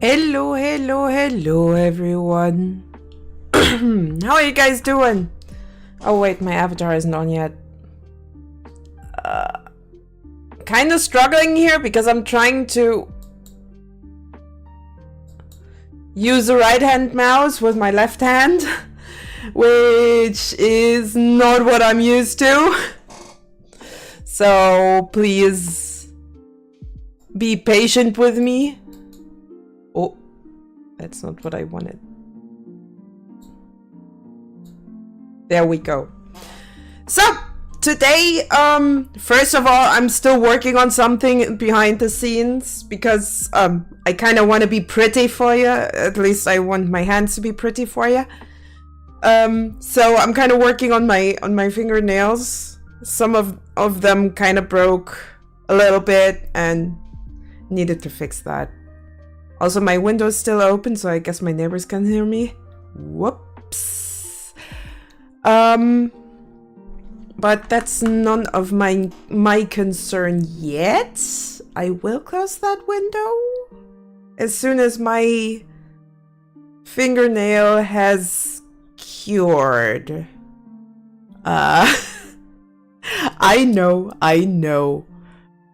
Hello, hello, hello, everyone. How are you guys doing? Oh wait, my avatar isn't on yet. Kind of struggling here because I'm trying to use the right hand mouse with my left hand, which is not what I'm used to. So please be patient with me. Oh, that's not what I wanted. There we go. So today, first of all, I'm still working on something behind the scenes because I kind of want to be pretty for you. At least I want my hands to be pretty for you. So I'm kind of working on my fingernails. Some of them kind of broke a little bit and needed to fix that. Also, my window's still open, so I guess my neighbors can hear me. Whoops. But that's none of my concern yet. I will close that window as soon as my fingernail has cured. I know.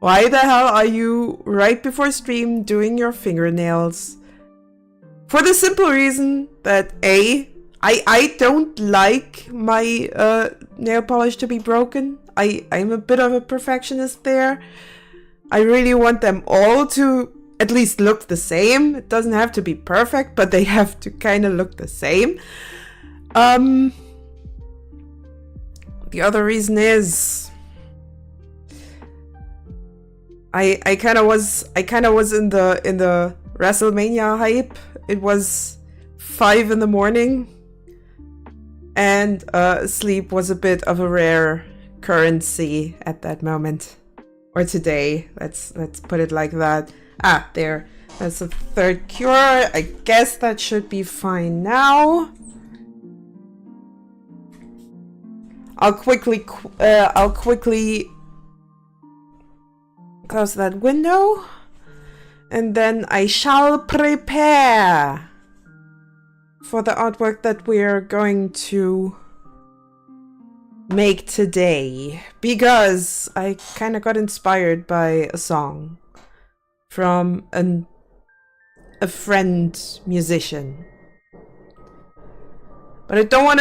Why the hell are you right before stream doing your fingernails? For the simple reason that I don't like my nail polish to be broken. I'm a bit of a perfectionist there. I really want them all to at least look the same. It doesn't have to be perfect, but they have to kind of look the same. The other reason is I kind of was in the WrestleMania hype. It was 5 in the morning, and sleep was a bit of a rare currency at that moment, or today. Let's put it like that. Ah, there. That's the third cure. I guess that should be fine now. I'll quickly close that window, and then I shall prepare for the artwork that we're going to make today, because I kind of got inspired by a song from a friend musician. But I don't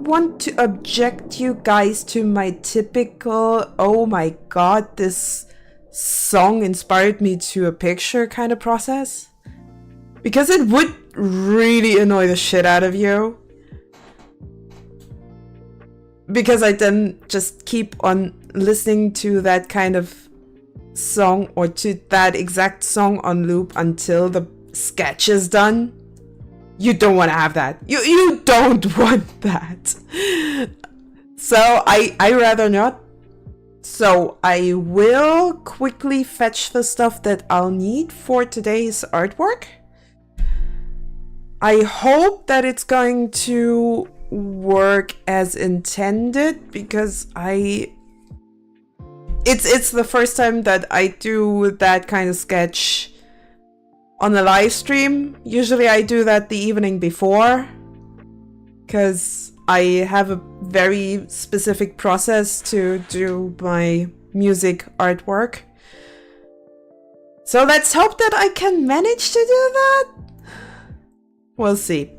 want to object you guys to my typical, oh my god, this song inspired me to a picture kind of process. Because it would really annoy the shit out of you. Because I then just keep on listening to that kind of song, or to that exact song on loop until the sketch is done. You don't want to have that. You don't want that. So I rather not. So I will quickly fetch the stuff that I'll need for today's artwork. I hope that it's going to work as intended, because it's the first time that I do that kind of sketch on a live stream. Usually I do that the evening before, because I have a very specific process to do my music artwork. So let's hope that I can manage to do that. We'll see.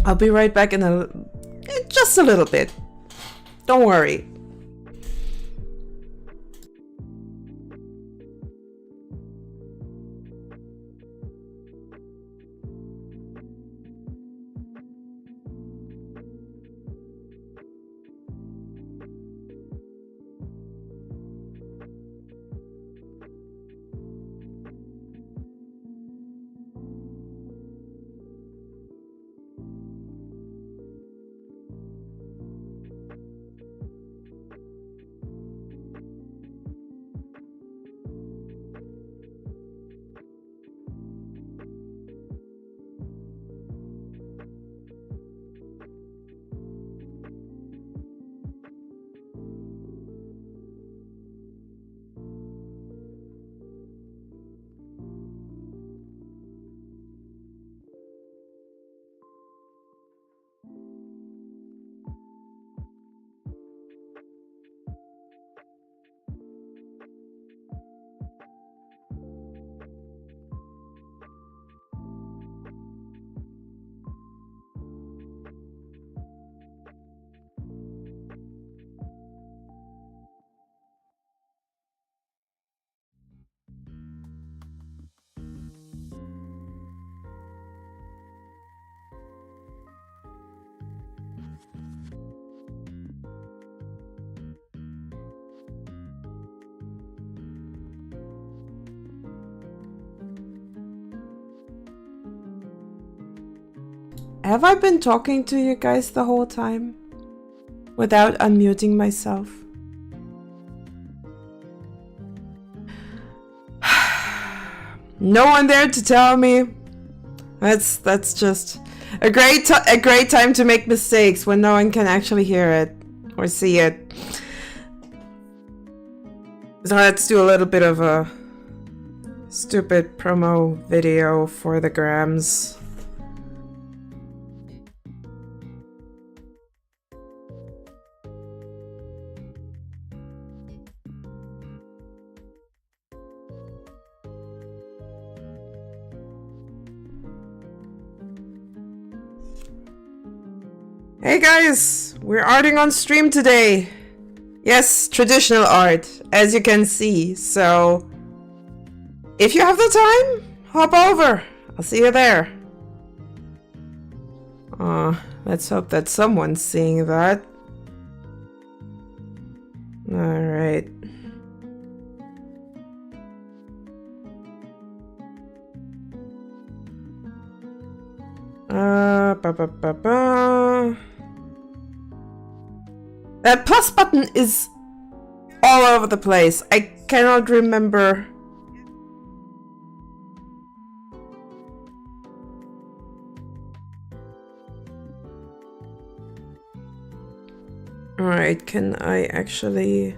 I'll be right back in just a little bit. Don't worry. Have I been talking to you guys the whole time? Without unmuting myself? No one there to tell me. That's just a great time to make mistakes when no one can actually hear it or see it. So let's do a little bit of a stupid promo video for the grams. Hey guys, we're arting on stream today. Yes, traditional art, as you can see. So, if you have the time, hop over. I'll see you there. Let's hope that someone's seeing that. Alright. That plus button is all over the place. I cannot remember. Alright, can I actually...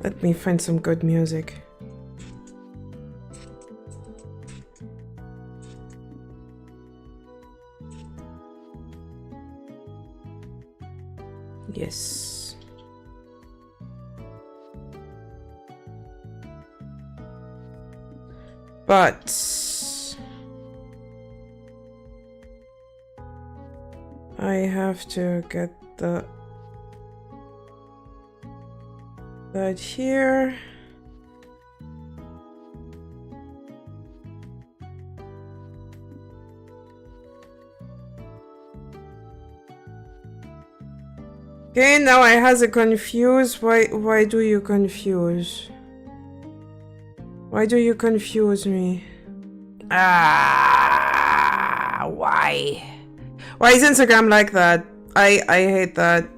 Let me find some good music. Yes. But I have to get that here. Okay, now I has it confused. Why do you confuse? Why do you confuse me? Why? Why is Instagram like that? I hate that.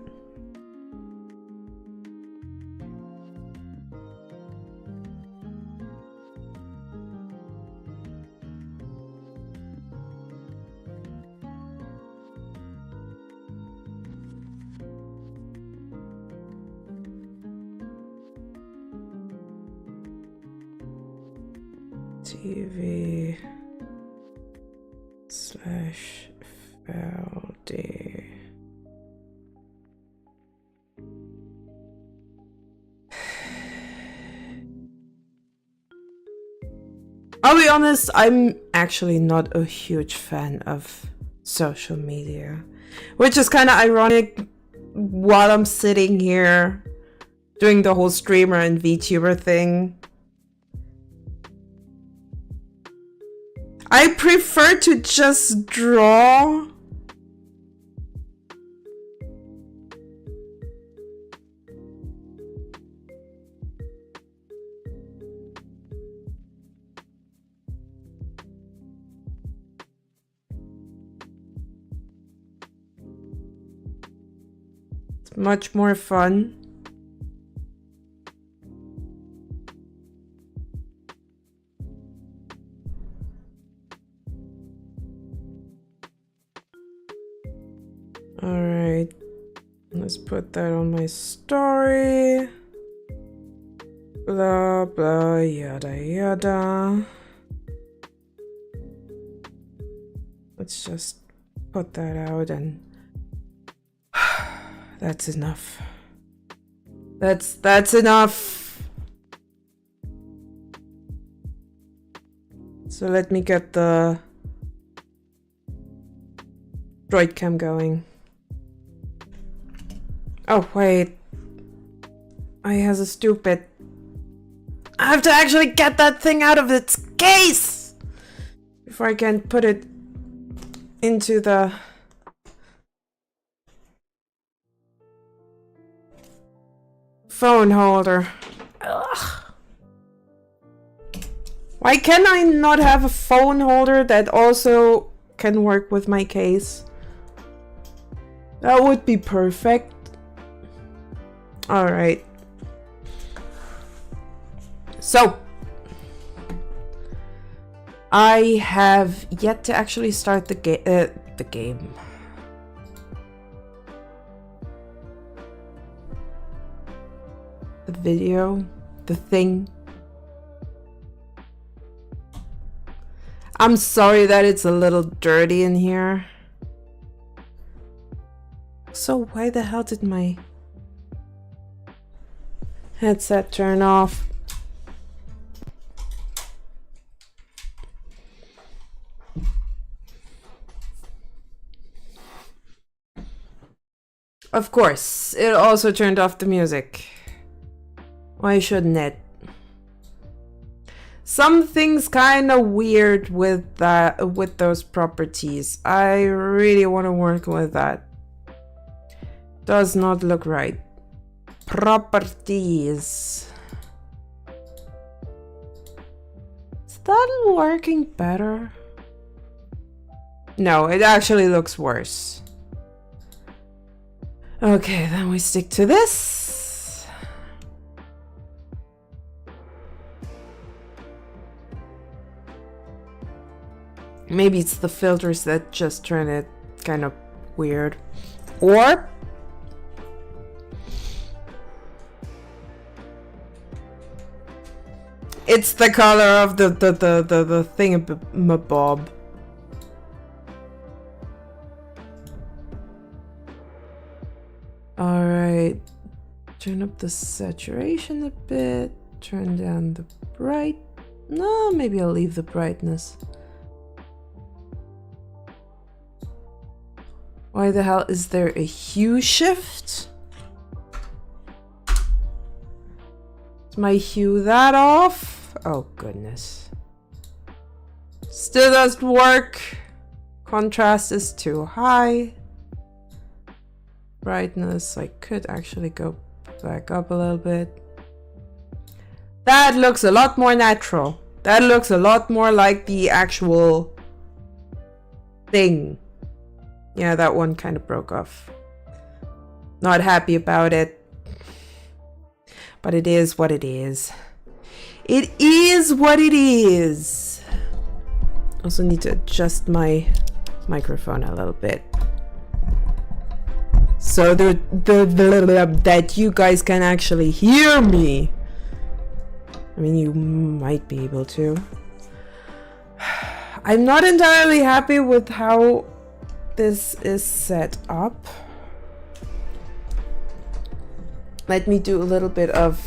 TV/FLD. I'll be honest, I'm actually not a huge fan of social media, which is kind of ironic while I'm sitting here doing the whole streamer and VTuber thing. I prefer to just draw. It's much more fun. Alright, let's put that on my story. Blah, blah, yada, yada. Let's just put that out and that's enough. That's enough. So let me get the droid cam going. Oh, wait. I has a stupid... I have to actually get that thing out of its case before I can put it into the... Phone holder. Ugh. Why can I not have a phone holder that also can work with my case? That would be perfect. Alright. So, I have yet to actually start the game. The video, the thing. I'm sorry that it's a little dirty in here. So why the hell did my headset turn off? Of course, it also turned off the music. Why shouldn't it? Something's kind of weird with that, with those properties. I really want to work with that. Does not look right. Properties. Is that working better? No, it actually looks worse. Okay, then we stick to this. Maybe it's the filters that just turn it kind of weird. Or it's the color of the thingamabob. Alright. Turn up the saturation a bit. Turn down the bright. No, maybe I'll leave the brightness. Why the hell is there a hue shift? Is my hue that off? Oh goodness. Still doesn't work. Contrast is too high. Brightness, I could actually go back up a little bit. That looks a lot more natural. That looks a lot more like the actual thing. Yeah, that one kind of broke off. Not happy about it. But it is what it is. It is what it is. Also need to adjust my microphone a little bit. So that you guys can actually hear me. I mean, you might be able to. I'm not entirely happy with how this is set up. Let me do a little bit of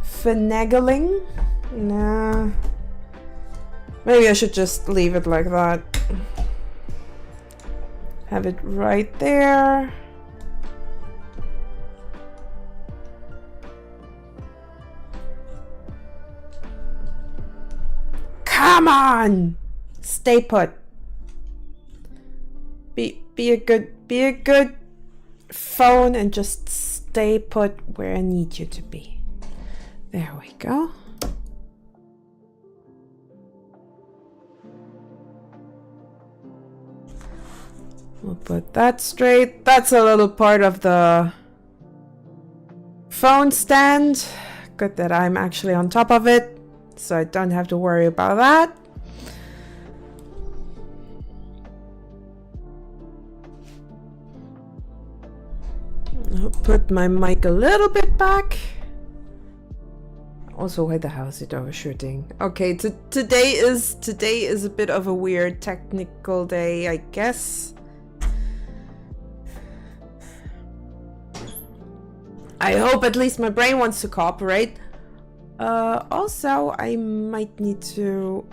finagling. Nah. Maybe I should just leave it like that. Have it right there. Come on! Stay put. Be a good phone and just stay put where I need you to be. There we go. We'll put that straight. That's a little part of the phone stand. Good that I'm actually on top of it, so I don't have to worry about that. I'll put my mic a little bit back. Also, why the hell is it overshooting? Okay, today is a bit of a weird technical day, I guess. I hope at least my brain wants to cooperate. Also, I might need to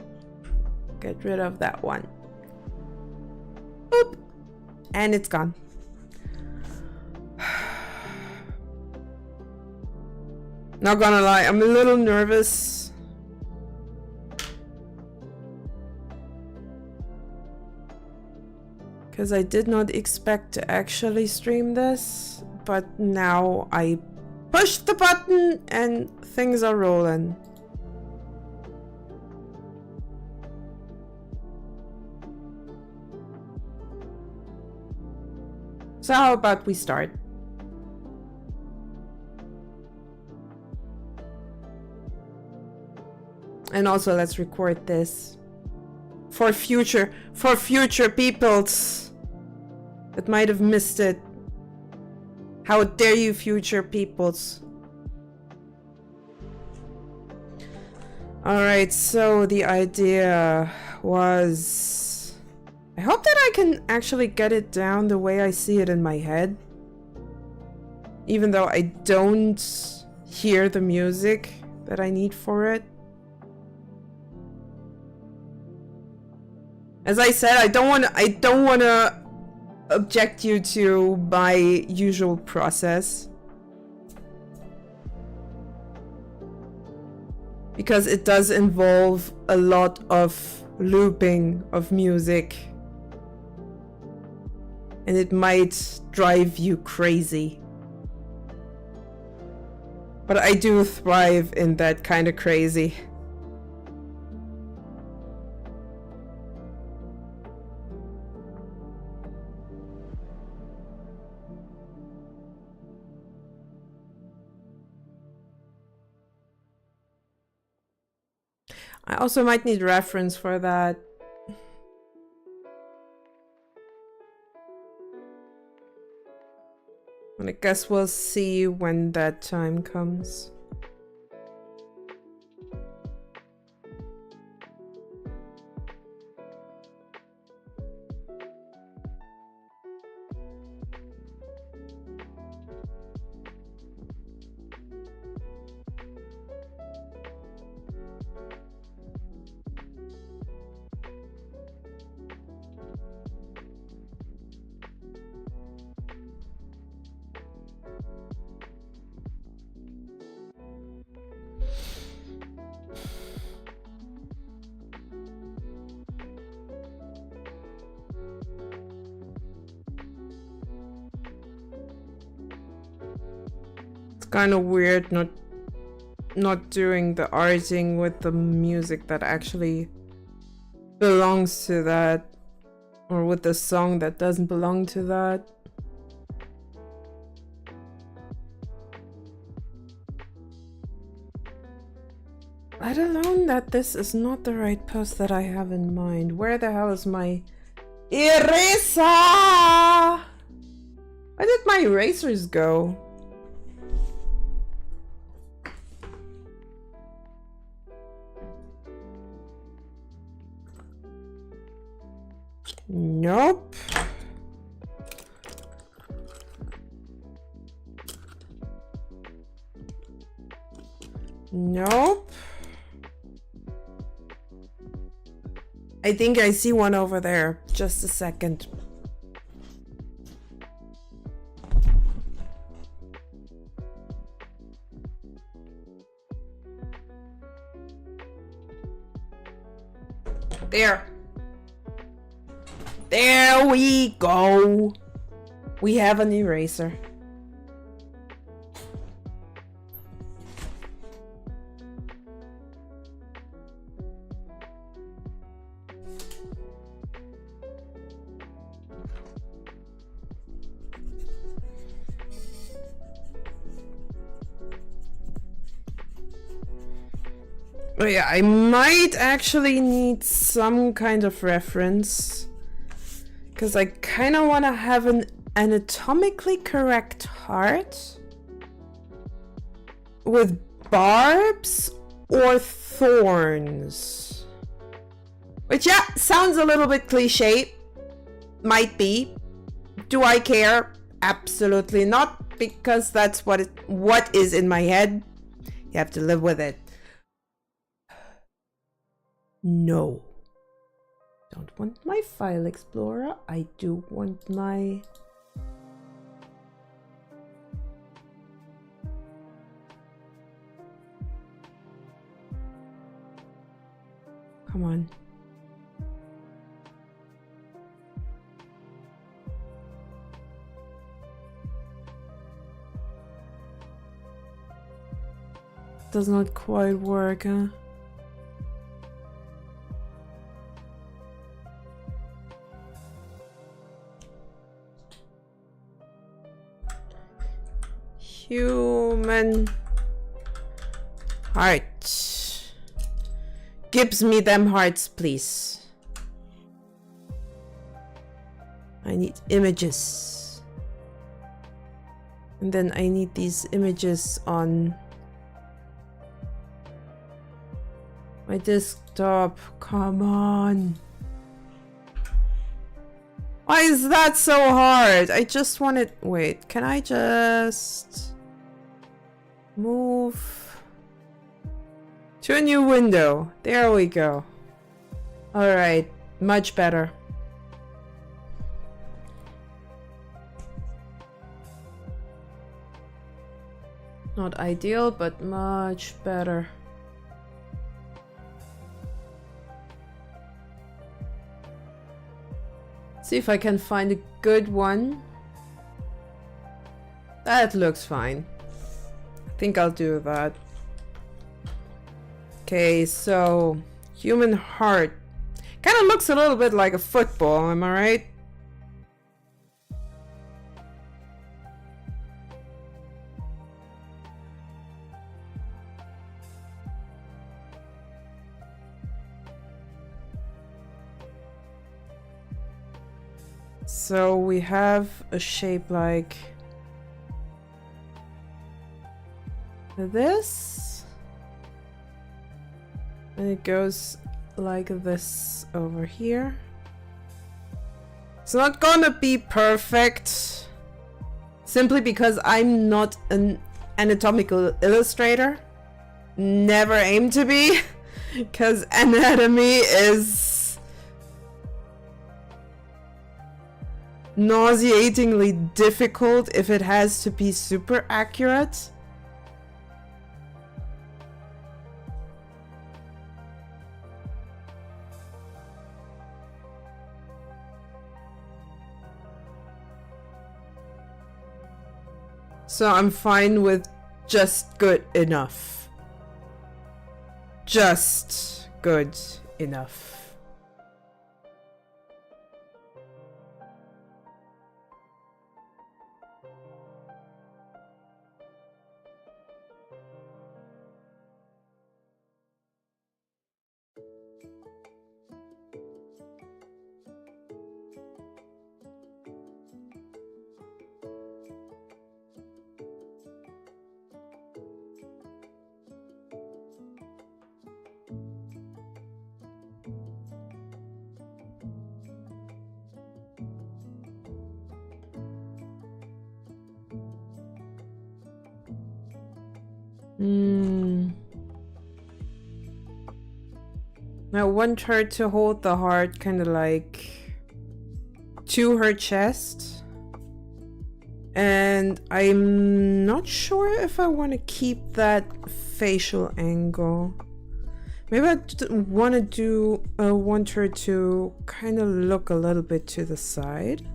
get rid of that one. Boop. And it's gone. Not gonna lie, I'm a little nervous. Because I did not expect to actually stream this, but now I Push the button and things are rolling. So how about we start? And also let's record this for future peoples that might have missed it. How dare you, future peoples? Alright, so the idea was... I hope that I can actually get it down the way I see it in my head. Even though I don't hear the music that I need for it. As I said, I don't want to object you to my usual process. Because it does involve a lot of looping of music. And it might drive you crazy. But I do thrive in that kind of crazy. I also might need reference for that. And I guess we'll see when that time comes. Kind of weird not doing the arting with the music that actually belongs to that, or with the song that doesn't belong to that. Let alone that this is not the right post that I have in mind. Where the hell is my eraser? Where did my erasers go? Nope. Nope. I think I see one over there. Just a second. There. There we go. We have an eraser. Oh yeah, I might actually need some kind of reference. Because I kind of want to have an anatomically correct heart with barbs or thorns. Which, yeah, sounds a little bit cliche. Might be. Do I care? Absolutely not, because that's what is in my head. You have to live with it. No. Don't want my file explorer. I do want my... Come on. does not quite work, huh? Human heart. Gives me them hearts, please. I need images. And then I need these images on my desktop. Come on. Why is that so hard? I just wanted... Wait, can I just... move to a new window? There we go. Alright, much better. Not ideal, but much better. See if I can find a good one. That looks fine. I think I'll do that. Okay, so human heart. Kind of looks a little bit like a football, am I right? So we have a shape like this, and it goes like this over here. It's not gonna be perfect, simply because I'm not an anatomical illustrator. Never aim to be, because anatomy is nauseatingly difficult if it has to be super accurate. So I'm fine with just good enough. Just good enough. I want her to hold the heart kind of like to her chest. And I'm not sure if I want to keep that facial angle. Maybe I want to do, want her to kind of look a little bit to the side.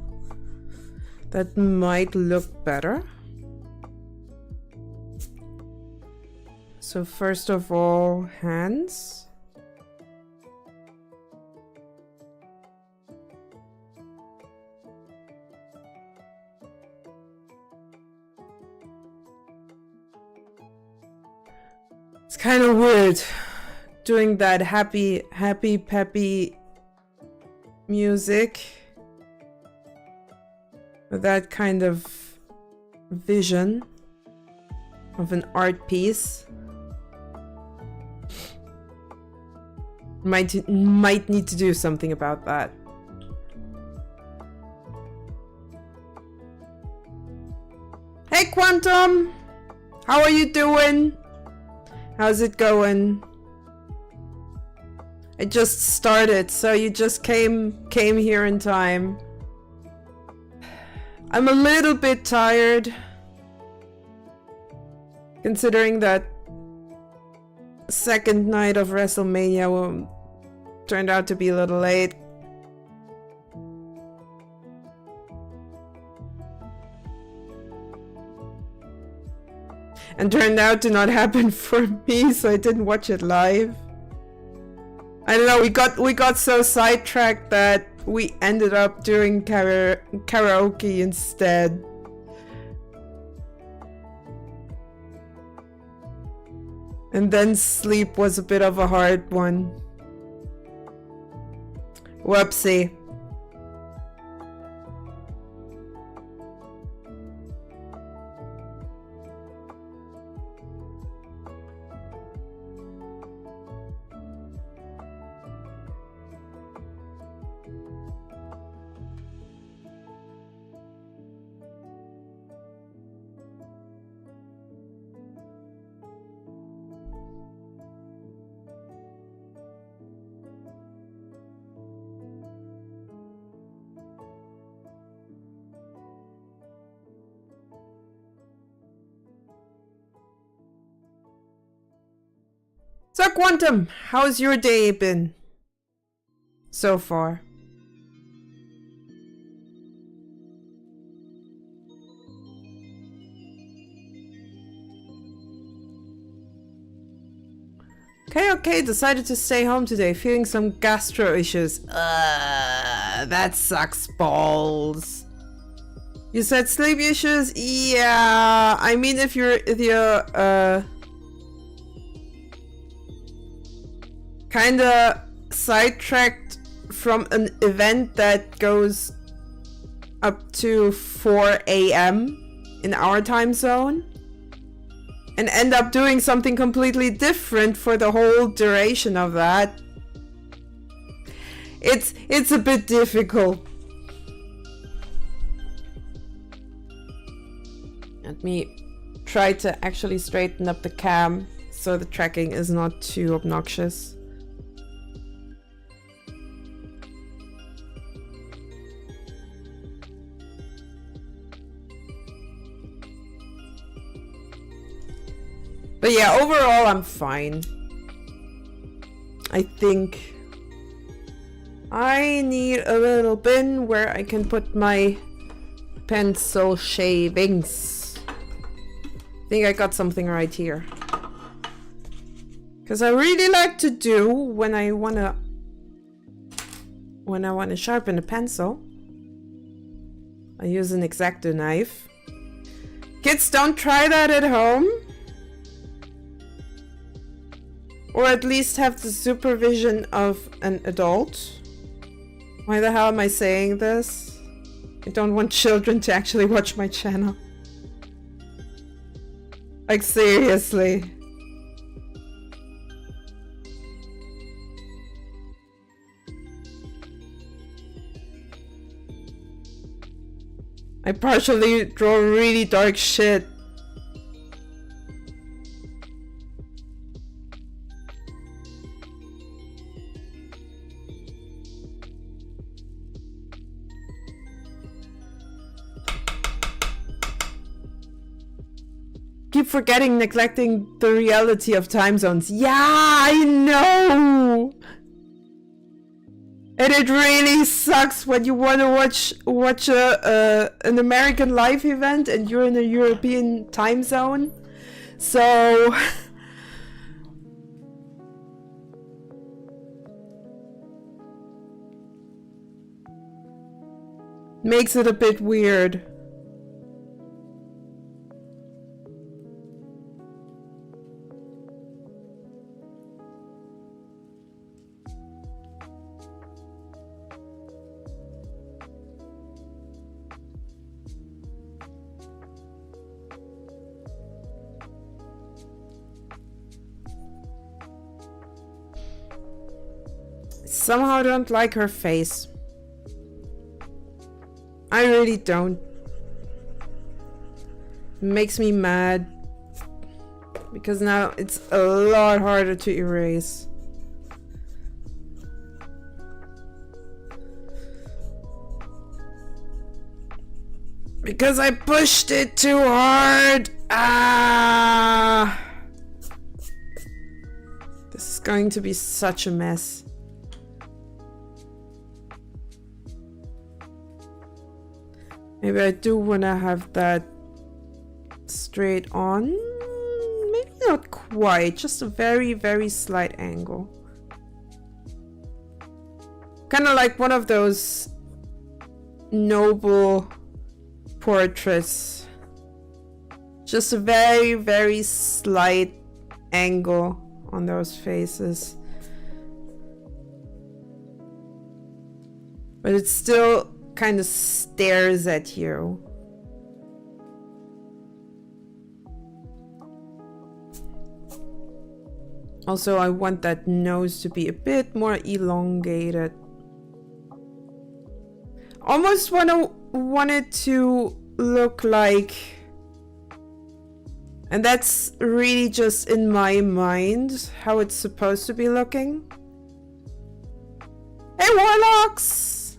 That might look better. So first of all, hands. It's kind of weird doing that happy, peppy music with that kind of vision of an art piece. Might need to do something about that. Hey Quantum! How are you doing? How's it going? I just started, so you just came here in time. I'm a little bit tired, considering that second night of WrestleMania turned out to be a little late. and turned out to not happen for me, so I didn't watch it live. I don't know, we got so sidetracked that we ended up doing karaoke instead. And then sleep was a bit of a hard one. Whoopsie. So Quantum, how's your day been so far? Okay, decided to stay home today, feeling some gastro issues. That sucks balls. You said sleep issues? Yeah, I mean if you're kinda sidetracked from an event that goes up to 4 AM in our time zone and end up doing something completely different for the whole duration of that, it's a bit difficult. Let me try to actually straighten up the cam so the tracking is not too obnoxious. But yeah, overall I'm fine. I think I need a little bin where I can put my pencil shavings. I think I got something right here. Because I really like to do when I wanna sharpen a pencil, I use an X-Acto knife. Kids, don't try that at home. Or at least have the supervision of an adult. Why the hell am I saying this? I don't want children to actually watch my channel. Like, seriously. I partially draw really dark shit. Keep forgetting, neglecting the reality of time zones. Yeah, I know! And it really sucks when you want to watch an American live event and you're in a European time zone. So... makes it a bit weird. Somehow I don't like her face. I really don't. It makes me mad. Because now it's a lot harder to erase. Because I pushed it too hard. Ah! This is going to be such a mess. Maybe I do want to have that straight on. quite, just a very, very slight angle. Kind of like one of those noble portraits. Just a very, very slight angle on those faces. But it still kind of stares at you. Also, I want that nose to be a bit more elongated. Almost want it to look like, and that's really just in my mind how it's supposed to be looking. Hey, warlocks!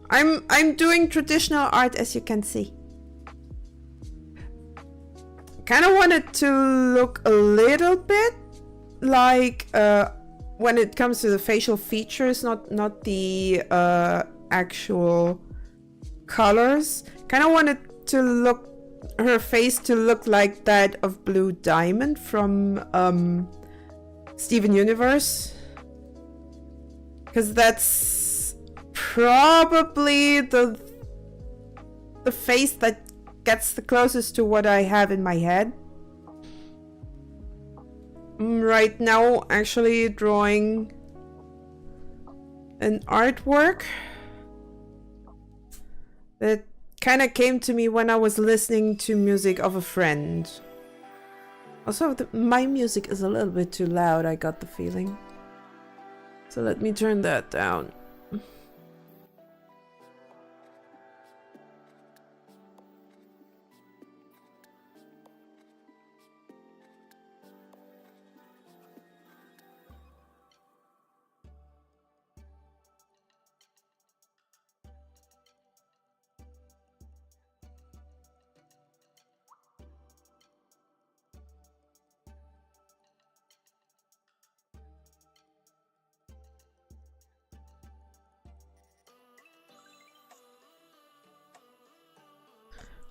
I'm doing traditional art, as you can see. Kind of want it to look a little bit like when it comes to the facial features, not the actual colors. Kind of want it to look, her face to look like that of Blue Diamond from Steven Universe, because that's probably the face that gets the closest to what I have in my head. Right now, actually drawing an artwork that kind of came to me when I was listening to music of a friend. Also, my music is a little bit too loud, I got the feeling. So let me turn that down.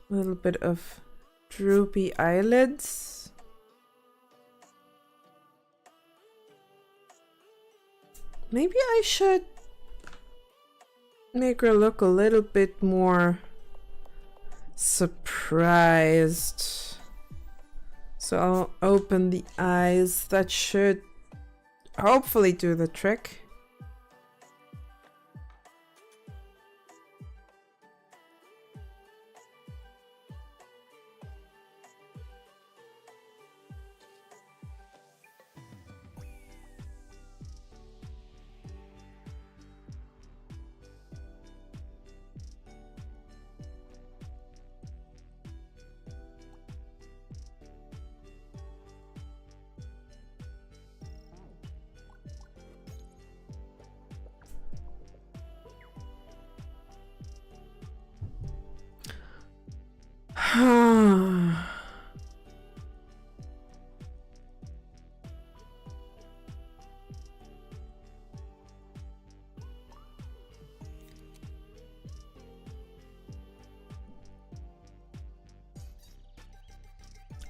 A little bit of droopy eyelids. Maybe I should make her look a little bit more surprised. So I'll open the eyes. That should hopefully do the trick.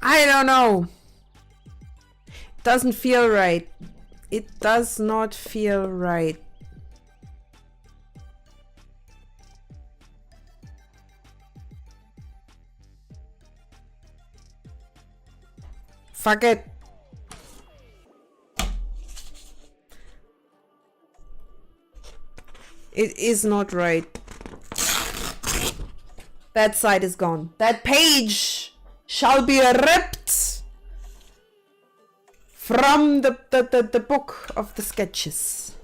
I don't know. It doesn't feel right. It does not feel right. Fuck it. It is not right. That side is gone. That page shall be ripped from the book of the sketches.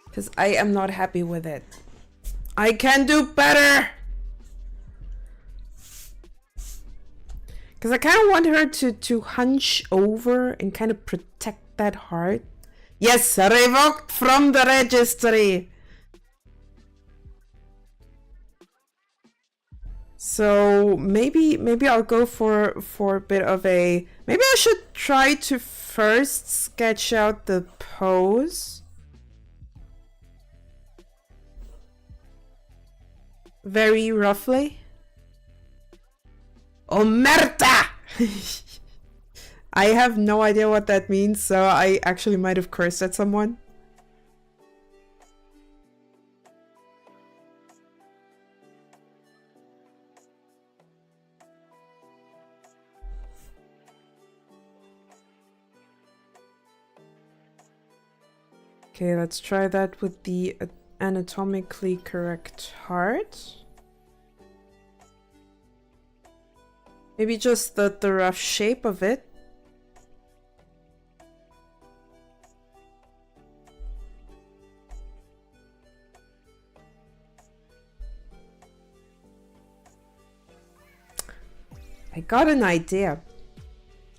Because I am not happy with it. I can do better. Because I kind of want her to hunch over and kind of protect that heart. Yes, revoked from the registry. So maybe I'll go for a bit of a... Maybe I should try to first sketch out the pose. Very roughly. Omerta! I have no idea what that means, so I actually might have cursed at someone. Okay, let's try that with the anatomically correct heart. Maybe just the rough shape of it. I got an idea.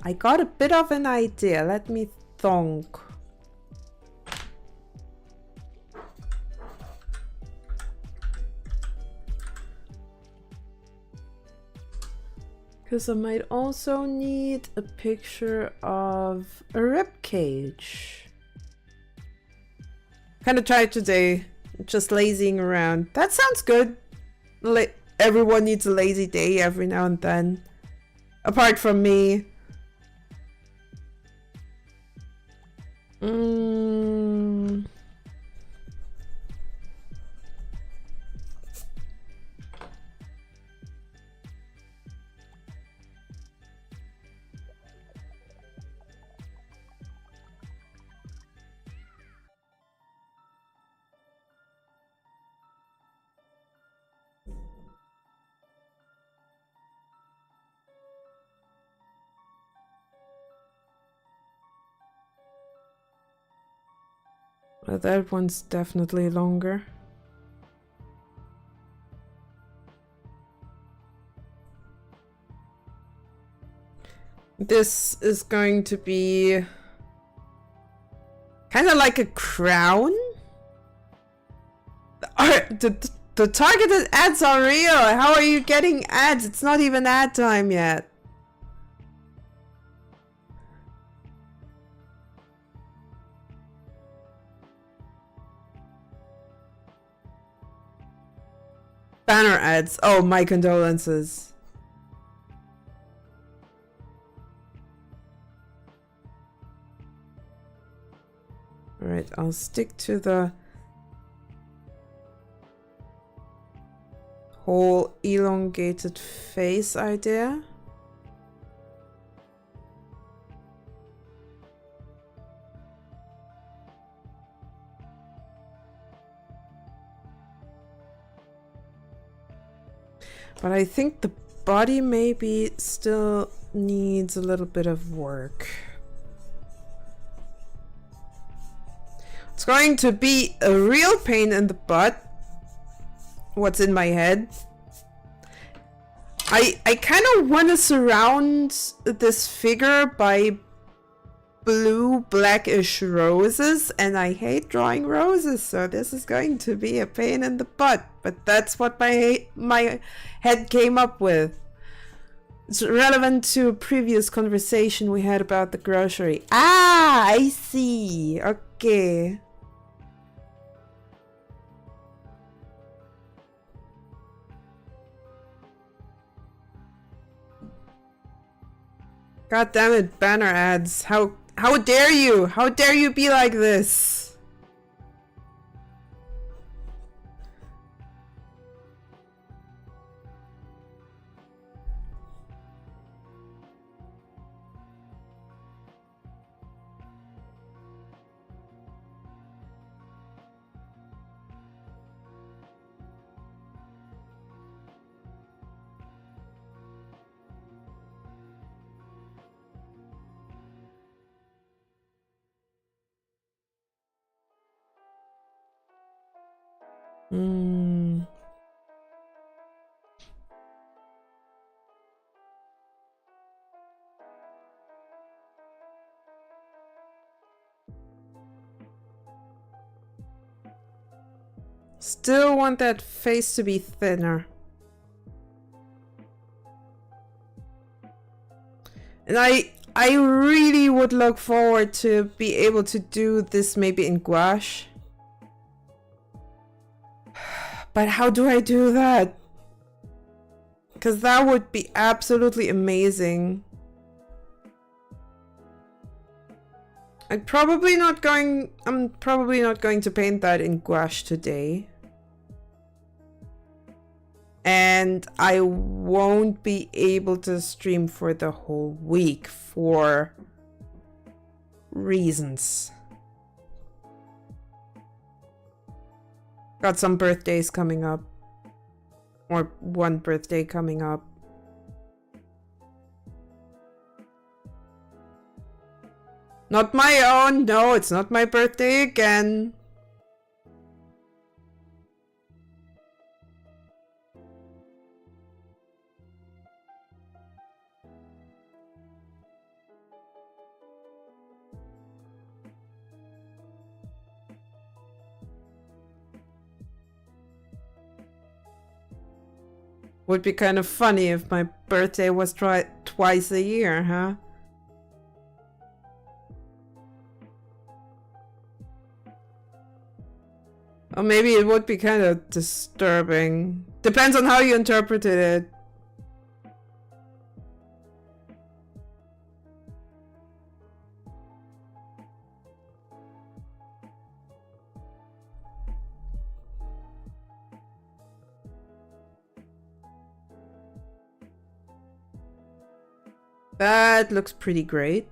I got a bit of an idea. Let me think. Because I might also need a picture of a rib cage. Kind of tried today, just lazing around. That sounds good. Everyone needs a lazy day every now and then. Apart from me. That one's definitely longer. This is going to be kind of like a crown. The targeted ads are real. How are you getting ads? It's not even ad time yet. Banner ads. Oh, my condolences. Alright, I'll stick to the whole elongated face idea. But I think the body maybe still needs a little bit of work. It's going to be a real pain in the butt. What's in my head? I kind of want to surround this figure by blue blackish roses, and I hate drawing roses, so this is going to be a pain in the butt, but that's what my head came up with. It's relevant to a previous conversation we had about the grocery. Ah, I see. Okay. God damn it, banner ads. How dare you? How dare you be like this? Still want that face to be thinner. And I really would look forward to be able to do this maybe in gouache. But how do I do that? Because that would be absolutely amazing. I'm probably not going to paint that in gouache today. And I won't be able to stream for the whole week for reasons. Got some birthdays coming up. Or one birthday coming up. Not my own. No, it's not my birthday again. Would be kind of funny if my birthday was twice a year, huh? Or maybe it would be kind of disturbing. Depends on how you interpreted it. That looks pretty great.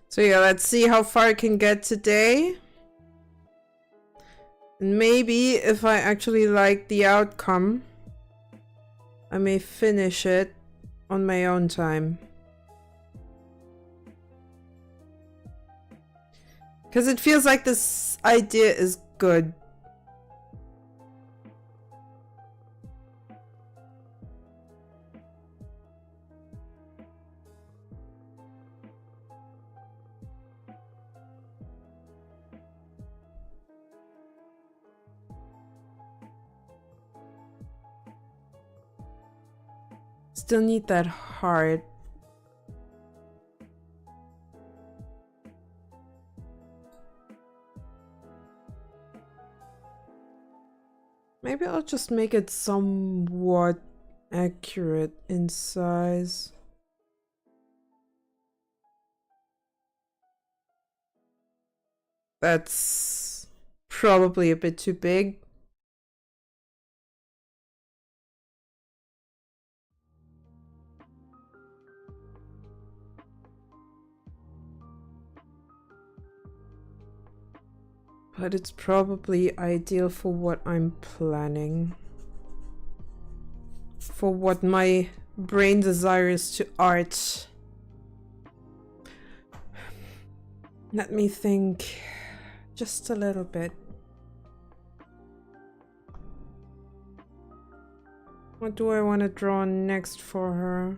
So yeah, let's see how far I can get today. And maybe if I actually like the outcome, I may finish it on my own time. Because it feels like this idea is good. Still need that heart. Maybe I'll just make it somewhat accurate in size. That's probably a bit too big. But it's probably ideal for what I'm planning. For what my brain desires to art. Let me think just a little bit. What do I want to draw next for her?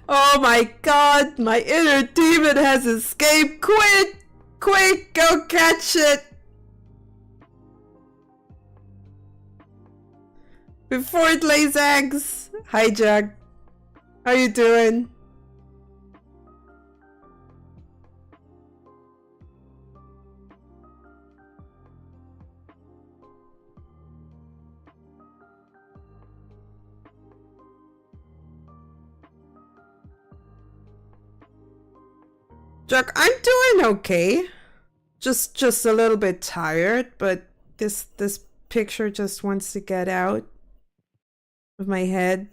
Oh my god, my inner demon has escaped! Quit! Quick, go catch it! Before it lays eggs! Hi Jack. How you doing? Jack, I'm doing okay. Just a little bit tired, but this picture just wants to get out of my head.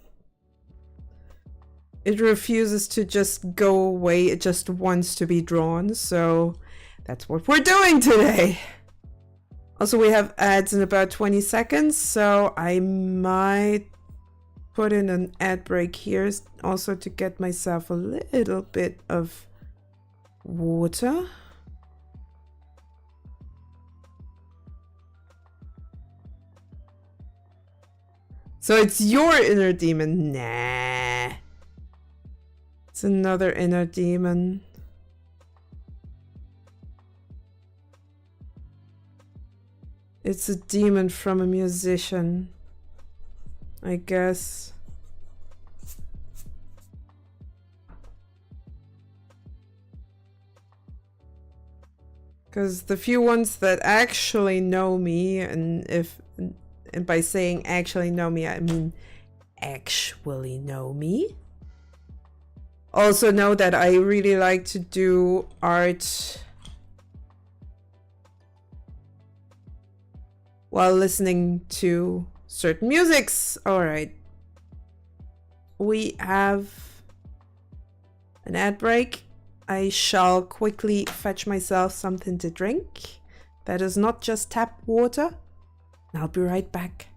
It refuses to just go away. It just wants to be drawn. So That's what we're doing today. Also, we have ads in about 20 seconds, so I might put in an ad break here also to get myself a little bit of water. So it's your inner demon. Nah. It's another inner demon. It's a demon from a musician, I guess. Because the few ones that actually know me, and by saying actually know me, I mean actually know me, also know that I really like to do art while listening to certain musics. Alright. We have an ad break. I shall quickly fetch myself something to drink. That is not just tap water. I'll be right back.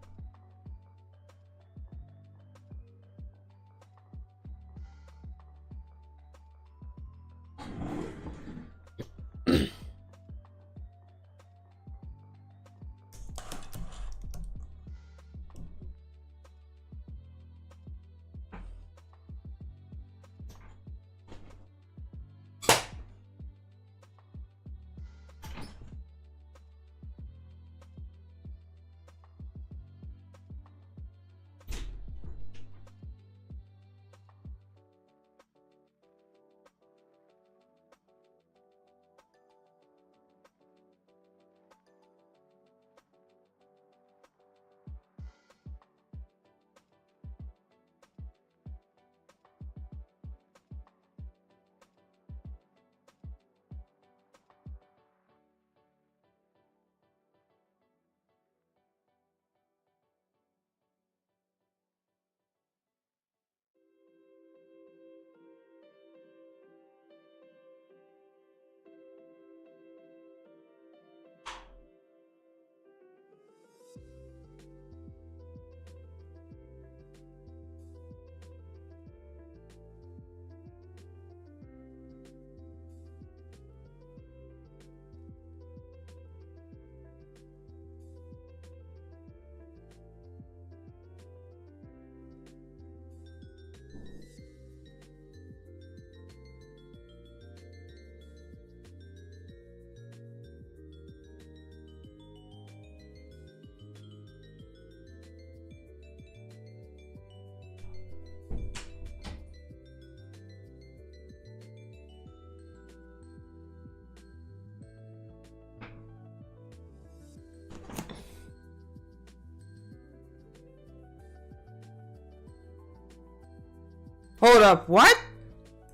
Hold up, what?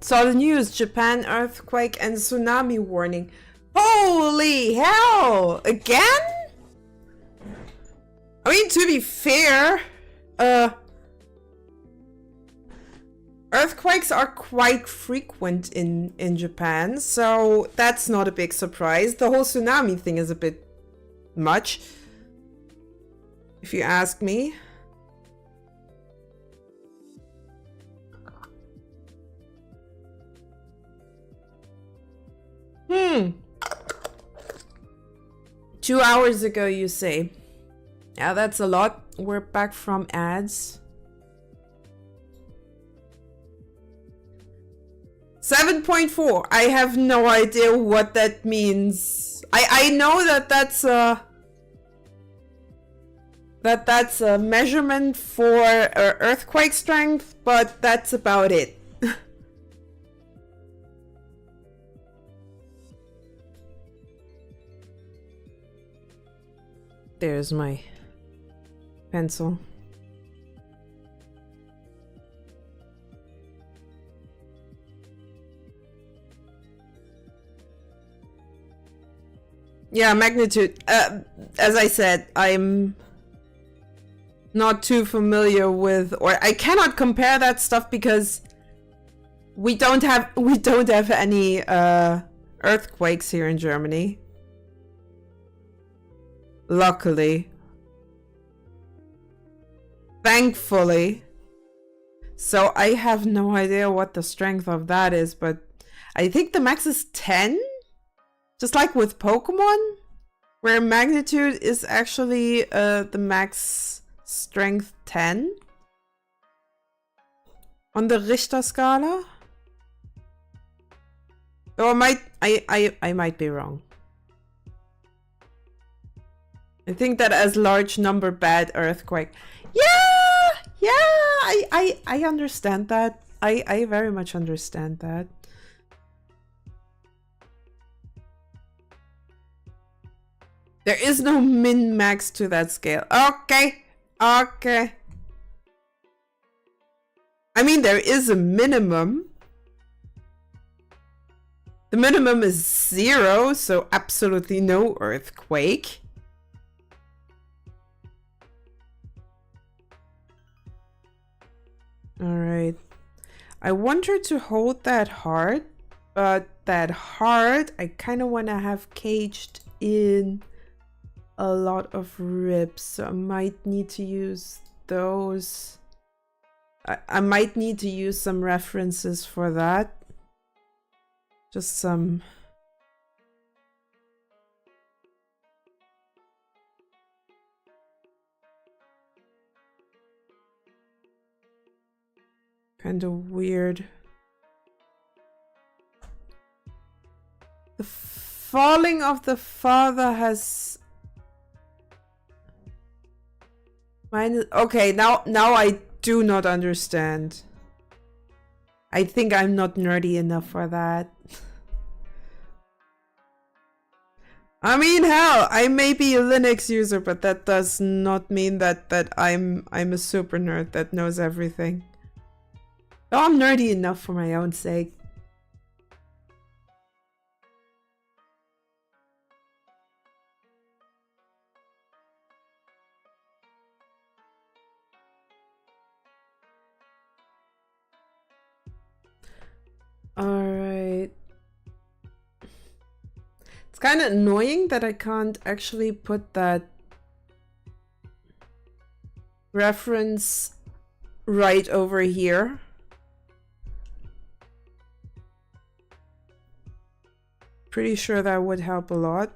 Saw the news, Japan earthquake and tsunami warning. Holy hell! Again? I mean, to be fair, earthquakes are quite frequent in Japan, so that's not a big surprise. The whole tsunami thing is a bit much, if you ask me. Hmm. 2 hours ago, you say. Yeah, that's a lot. We're back from ads. 7.4. I have no idea what that means. I know that that's a measurement for earthquake strength, but that's about it. There's my pencil. Yeah, magnitude. As I said, I'm not too familiar with, or I cannot compare that stuff because we don't have any earthquakes here in Germany. Luckily. Thankfully. So I have no idea what the strength of that is, but I think the max is 10? Just like with Pokemon? Where magnitude is actually the max strength 10? On the Richter Scala? Though I might be wrong. I think that as large number bad earthquake. Yeah, I understand that. I very much understand that. There is no min-max to that scale. Okay. Okay. I mean, there is a minimum. The minimum is 0, so absolutely no earthquake. Alright. I want her to hold that heart, but that heart I kind of want to have caged in a lot of ribs, so I might need to use those. I might need to use some references for that. Just some. Kind of weird. The falling of the father has minus. Okay, now I do not understand. I think I'm not nerdy enough for that. I mean, hell, I may be a Linux user, but that does not mean that I'm a super nerd that knows everything. Though I'm nerdy enough for my own sake. Alright. It's kind of annoying that I can't actually put that reference right over here. Pretty sure that would help a lot.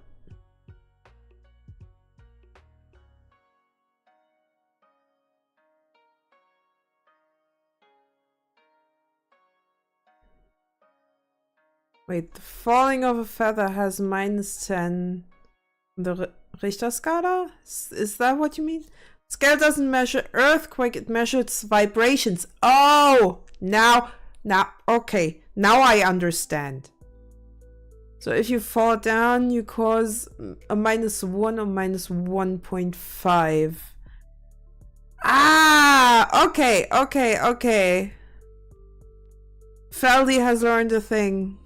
Wait, the falling of a feather has minus 10. The Richter Scala? Is that what you mean? Scale doesn't measure earthquake, it measures vibrations. Oh! Now, okay. Now I understand. So if you fall down, you cause a -1 or -1.5. Ah! Okay. Feldy has learned a thing.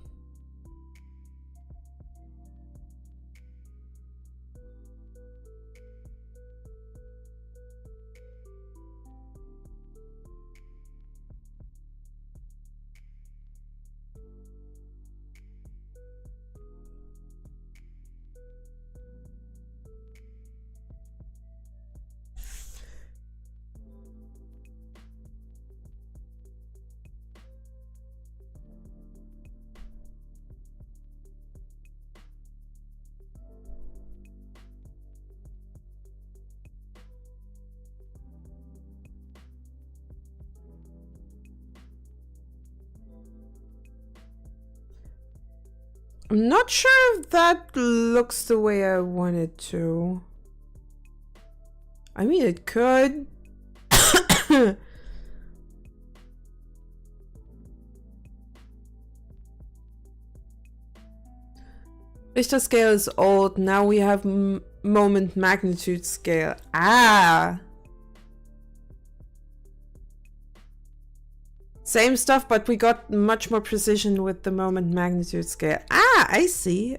I'm not sure if that looks the way I want it to. I mean, it could. Richter scale is old. Now we have moment magnitude scale. Ah! Same stuff, but we got much more precision with the moment magnitude scale. Ah, I see.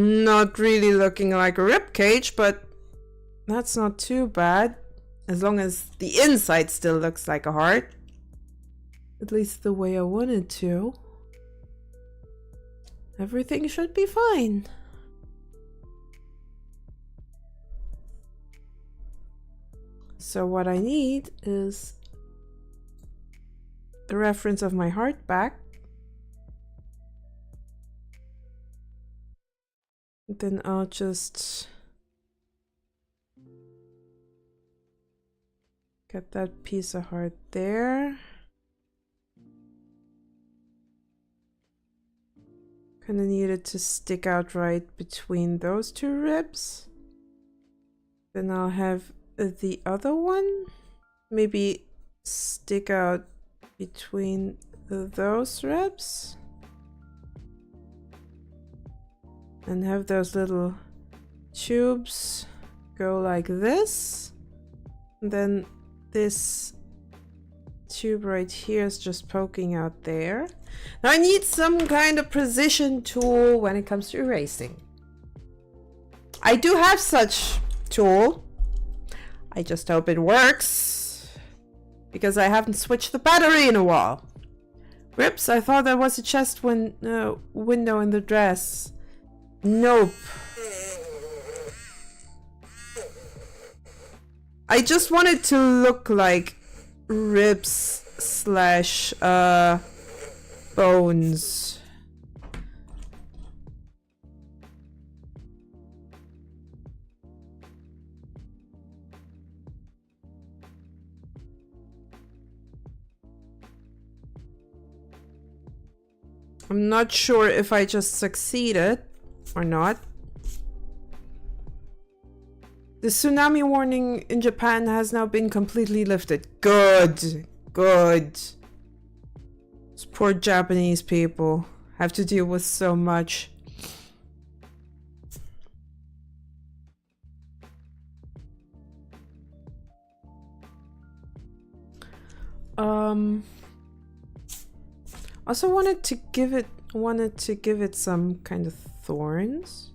not really looking like a rib cage, but that's not too bad. As long as the inside still looks like a heart. At least the way I want it to. Everything should be fine. So what I need is the reference of my heart back. Then I'll just get that piece of heart there. Kinda need it to stick out right between those two ribs. Then I'll have the other one maybe stick out between those ribs. And have those little tubes go like this. And then this tube right here is just poking out there. Now I need some kind of precision tool when it comes to erasing. I do have such tool. I just hope it works. Because I haven't switched the battery in a while. Rips, I thought there was a chest window in the dress. Nope. I just want it to look like ribs slash bones. I'm not sure if I just succeeded or not. The tsunami warning in Japan has now been completely lifted. Good. Good. Those poor Japanese people have to deal with so much. Also wanted to give it some kind of thorns.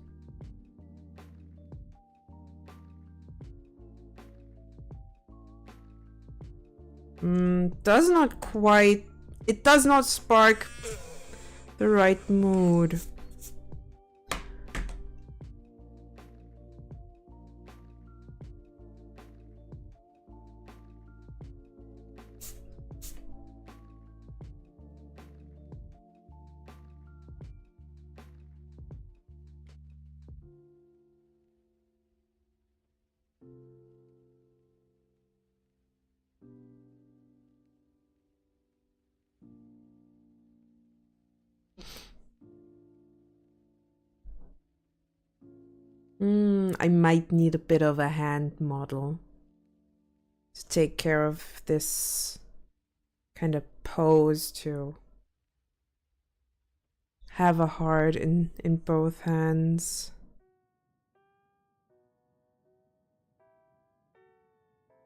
Does not quite. It does not spark the right mood. I might need a bit of a hand model to take care of this kind of pose, to have a heart in both hands.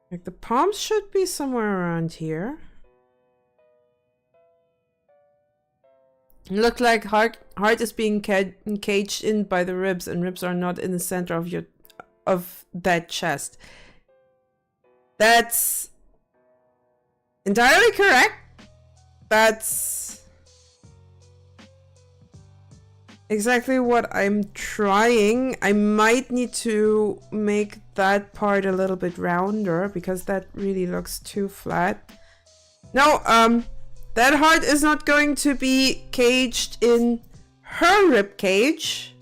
Like the palms should be somewhere around here. Look like heart is being caged in by the ribs, and ribs are not in the center of that chest. That's entirely correct. That's exactly what I'm trying. I might need to make that part a little bit rounder because that really looks too flat. No, that heart is not going to be caged in her rib cage,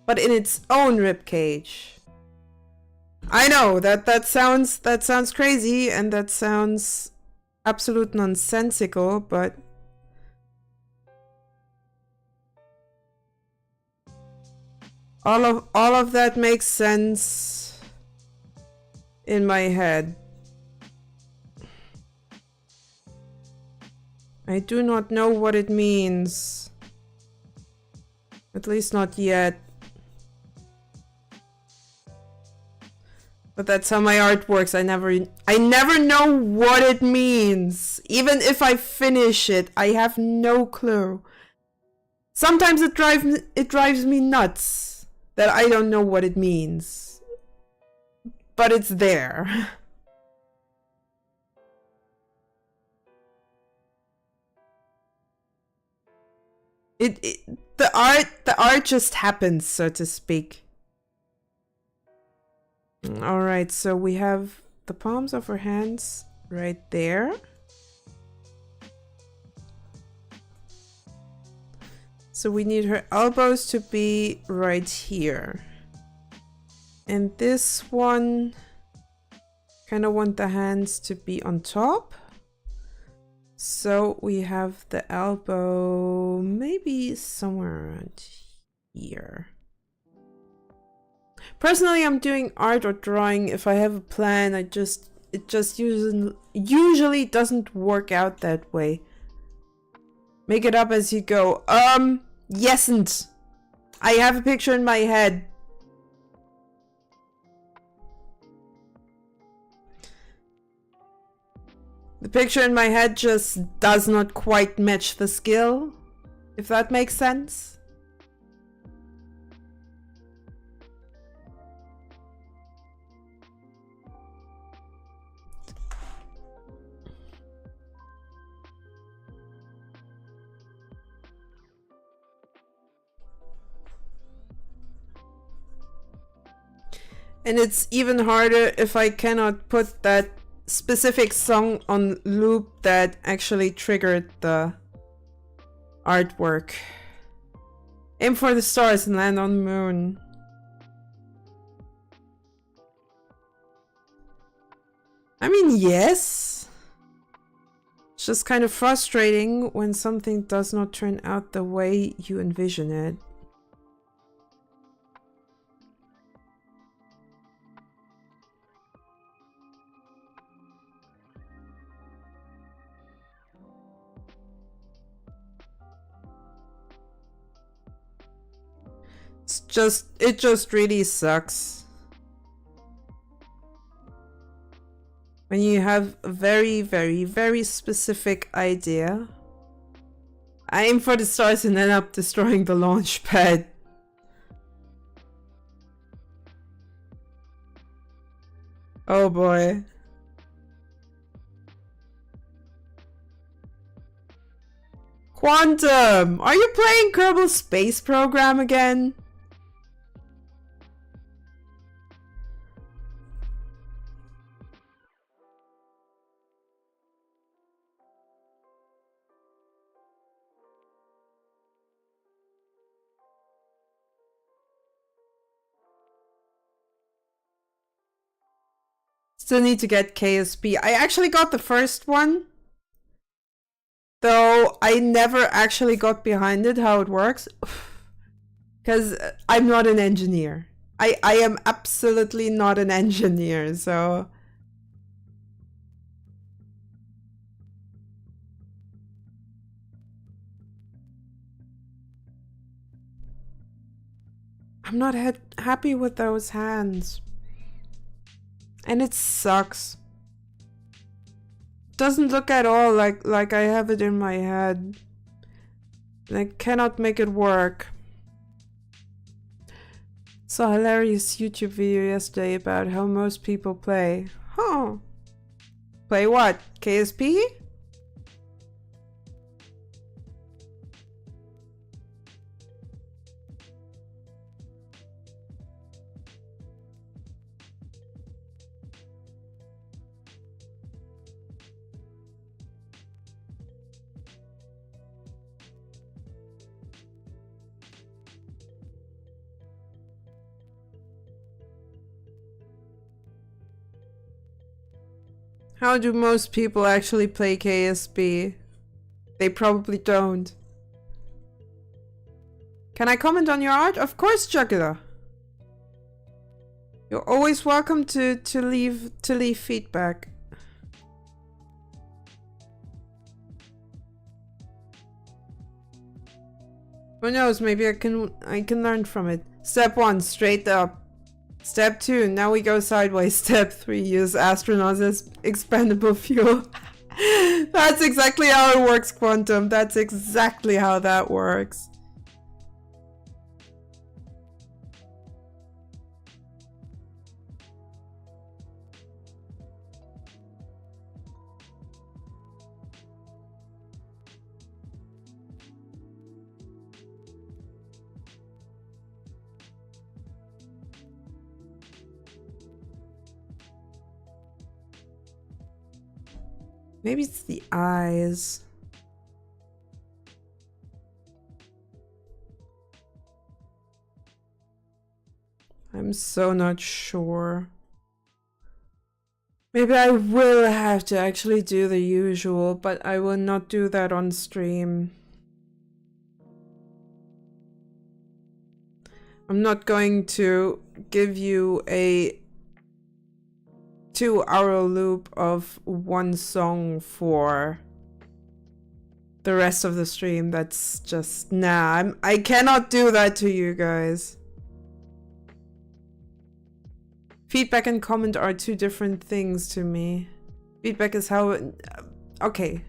but in its own rib cage. I know that sounds crazy and that sounds absolute nonsensical, but all of that makes sense in my head. I do not know what it means. At least not yet. But that's how my art works. I never know what it means. Even if I finish it, I have no clue. Sometimes it drives me nuts. that I don't know what it means. But it's there. The art just happens, so to speak. All right, so we have the palms of her hands right there. So we need her elbows to be right here. And this one, kind of want the hands to be on top. So we have the elbow maybe somewhere around here. Personally, I'm doing art or drawing. If I have a plan, it just usually doesn't work out that way. Make it up as you go. Yesn't. I have a picture in my head. The picture in my head just does not quite match the skill, if that makes sense. And it's even harder if I cannot put that specific song on loop that actually triggered the artwork. Aim for the stars and land on the moon. I mean, yes. It's just kind of frustrating when something does not turn out the way you envision it. It just really sucks when you have a very, very, very specific idea. I aim for the stars and end up destroying the launch pad. Oh boy. Quantum! Are you playing Kerbal Space Program again? Still need to get KSP. I actually got the first one, though I never actually got behind it, how it works. Because I'm not an engineer. I am absolutely not an engineer, so... I'm not happy with those hands. And it sucks. Doesn't look at all like I have it in my head. And I cannot make it work. Saw a hilarious YouTube video yesterday about how most people play. Huh. Play what? KSP? How do most people actually play KSP? They probably don't. Can I comment on your art? Of course, Jugular. You're always welcome to leave feedback. Who knows, maybe I can learn from it. Step 1, straight up. Step 2, now we go sideways. Step 3, use astronauts as expendable fuel. That's exactly how it works, Quantum. That's exactly how that works. Maybe it's the eyes. I'm so not sure. Maybe I will have to actually do the usual, but I will not do that on stream. I'm not going to give you a 2-hour loop of one song for the rest of the stream. That's just, nah, I cannot do that to you guys. Feedback and comment are two different things to me. Feedback is how... okay.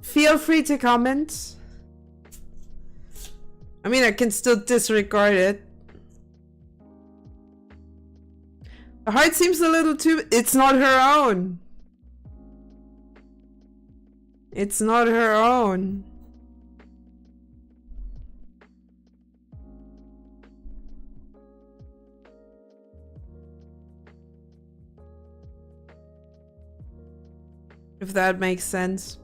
Feel free to comment. I mean, I can still disregard it. The heart seems a little too... It's not her own. It's not her own. If that makes sense.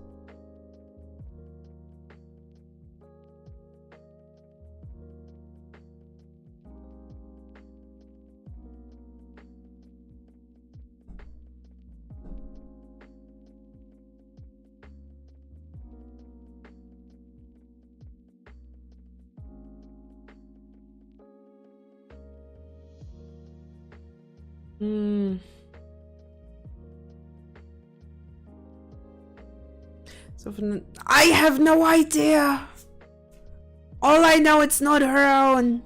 So I have no idea. All I know, it's not her own.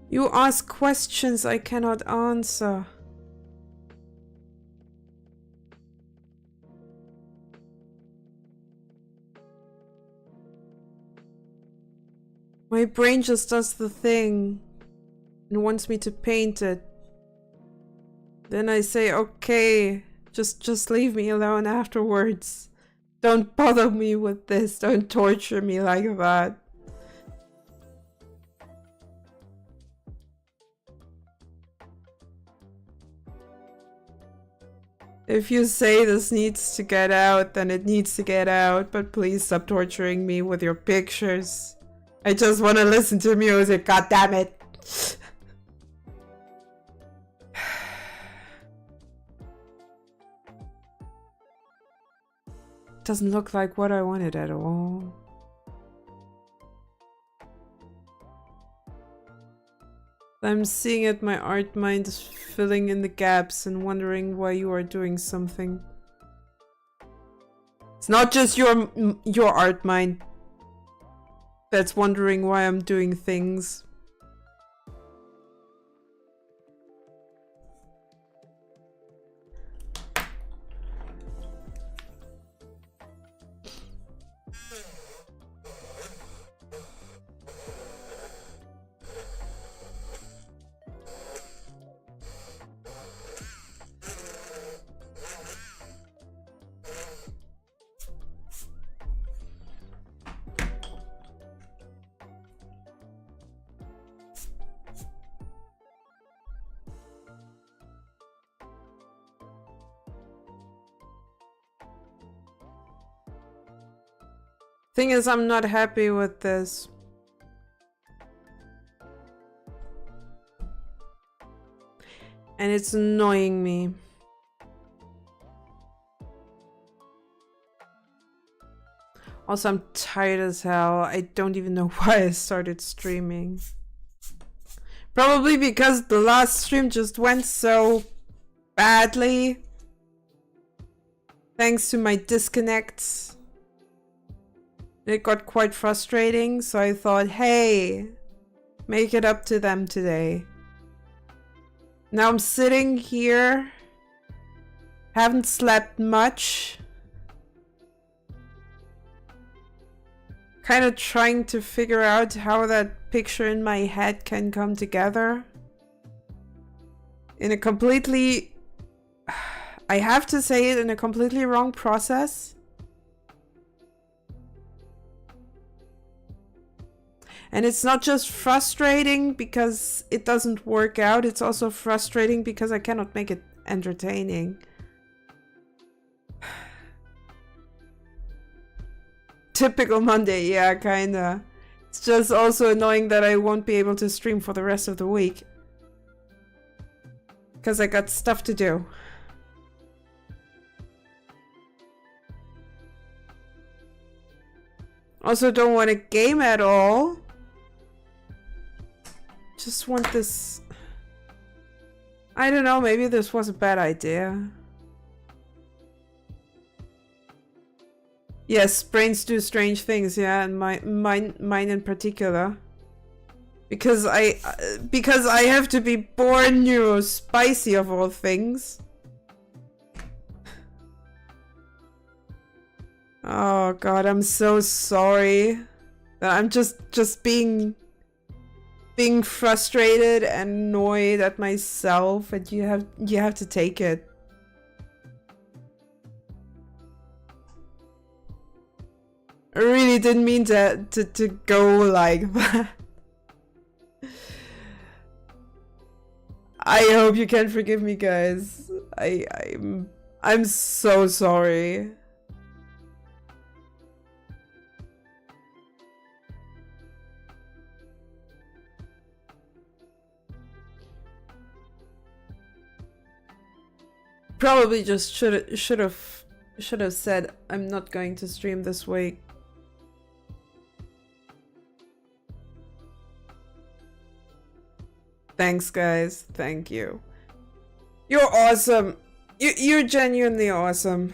You ask questions I cannot answer. My brain just does the thing and wants me to paint it. Then I say, okay, just leave me alone afterwards. Don't bother me with this. Don't torture me like that. If you say this needs to get out, then it needs to get out, but please stop torturing me with your pictures. I just want to listen to music, god damn it. Doesn't look like what I wanted at all. I'm seeing it, my art mind is filling in the gaps and wondering why you are doing something. It's not just your art mind that's wondering why I'm doing things. Thing is, I'm not happy with this. And it's annoying me. Also, I'm tired as hell. I don't even know why I started streaming. Probably because the last stream just went so badly. Thanks to my disconnects. It got quite frustrating, so I thought, hey, make it up to them today. Now I'm sitting here, haven't slept much, kind of trying to figure out how that picture in my head can come together in a completely I have to say it in a completely wrong process. And it's not just frustrating because it doesn't work out, it's also frustrating because I cannot make it entertaining. Typical Monday, yeah, kinda. It's just also annoying that I won't be able to stream for the rest of the week. Because I got stuff to do. Also don't want to game at all. Just want this... I don't know, maybe this was a bad idea. Yes, brains do strange things, yeah, and mine in particular. Because I have to be born neurospicy of all things. Oh god, I'm so sorry. I'm just being frustrated and annoyed at myself, and you have to take it. I really didn't mean to go like that. I hope you can forgive me, guys. I'm so sorry. Probably just should have said I'm not going to stream this week. Thanks, guys. Thank you. You're awesome. You're genuinely awesome.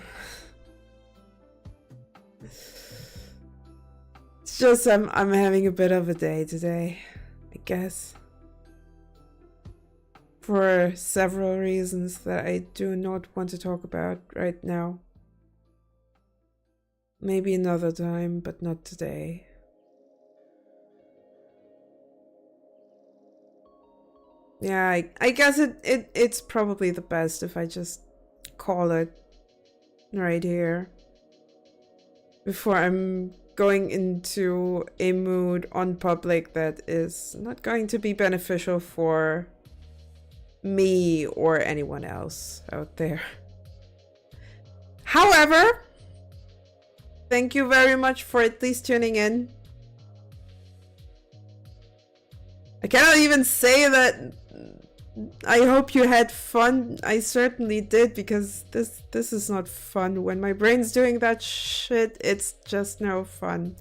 It's just I'm having a bit of a day today, I guess. For several reasons that I do not want to talk about right now. Maybe another time, but not today. Yeah, I guess it's probably the best if I just call it right here. Before I'm going into a mood on public that is not going to be beneficial for me or anyone else out there. However, thank you very much for at least tuning in. I cannot even say that I hope you had fun. I certainly did, because this is not fun. When my brain's doing that shit, it's just no fun.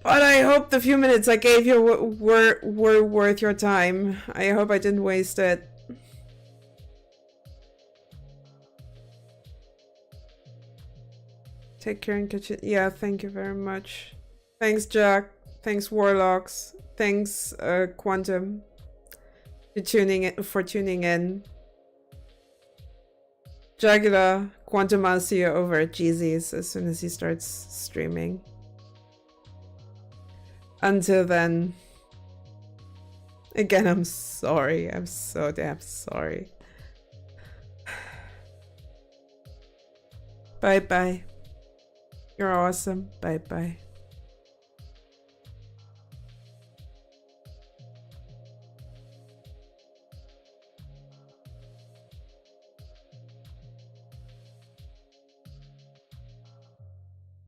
But I hope the few minutes I gave you were worth your time. I hope I didn't waste it. Take care and catch it. Yeah, thank you very much. Thanks, Jack. Thanks, Warlocks. Thanks, Quantum, for tuning in. Jagular, Quantum, I'll see you over at Jeezy's as soon as he starts streaming. Until then, again, I'm sorry. I'm so damn sorry. Bye-bye. You're awesome. Bye-bye.